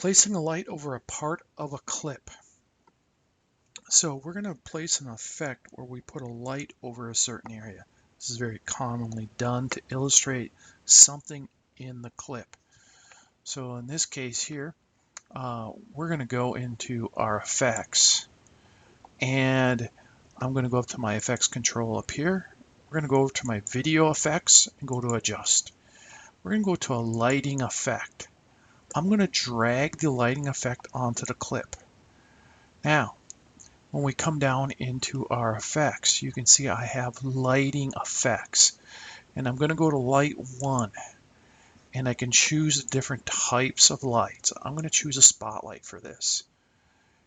Placing a light over a part of a clip. So we're going to place an effect where we put a light over a certain area. This is very commonly done to illustrate something in the clip. So in this case here, we're going to go into our effects, and I'm going to go up to my effects control up here. We're going to go over to my video effects and go to adjust. We're going to go to a lighting effect. I'm going to drag the lighting effect onto the clip. Now, when we come down into our effects, you can see I have lighting effects, and I'm going to go to light 1, and I can choose different types of lights. I'm going to choose a spotlight for this,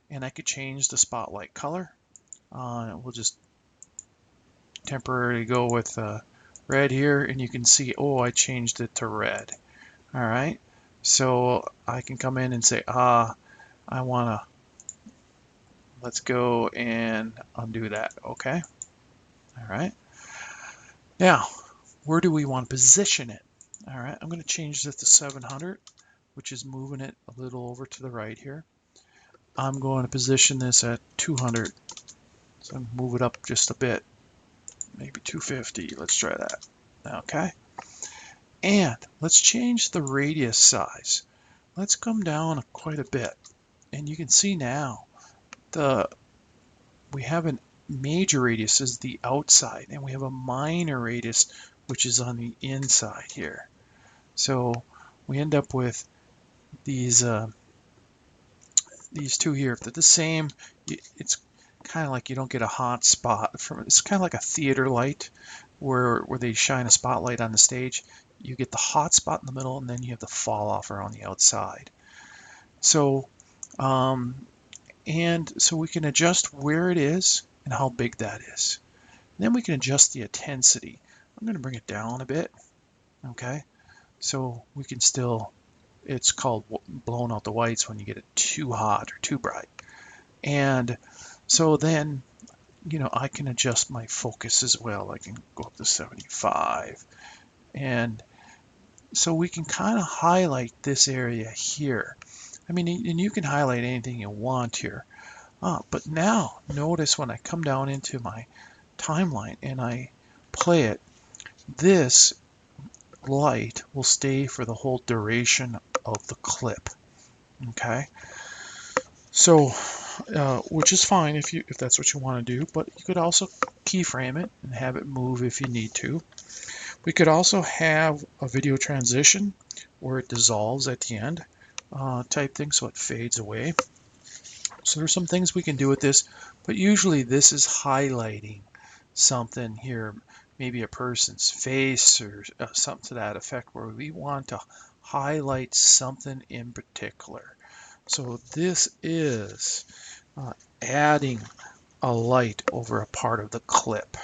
and I could change the spotlight color. We'll just temporarily go with red here, and you can see, oh, I changed it to red. All right, so I can come in and say, I want to, let's go and undo that. Okay. All right. Now, where do we want to position it? All right, I'm going to change this to 700, which is moving it a little over to the right here. I'm going to position this at 200, so move it up just a bit, maybe 250. Let's try that. Okay. And let's change the radius size. Let's come down quite a bit, and you can see now we have a major radius is the outside, and we have a minor radius which is on the inside here. So we end up with these two here. If they're the same, it's kind of like you don't get a hot spot from it. It's kind of like a theater light where they shine a spotlight on the stage. You get the hot spot in the middle, and then you have the fall off around the outside. So so we can adjust where it is and how big that is. And then we can adjust the intensity. I'm going to bring it down a bit. Okay, so we can still, it's called blowing out the whites when you get it too hot or too bright. And so then, I can adjust my focus as well. I can go up to 75. And so we can kind of highlight this area here. I mean, and you can highlight anything you want here. But now notice when I come down into my timeline and I play it, this light will stay for the whole duration of the clip. Okay, so which is fine if that's what you want to do, but you could also keyframe it and have it move if you need to. We could also have a video transition where it dissolves at the end type thing, so it fades away. So there's some things we can do with this, but usually this is highlighting something here, maybe a person's face or something to that effect, where we want to highlight something in particular. So this is adding a light over a part of the clip.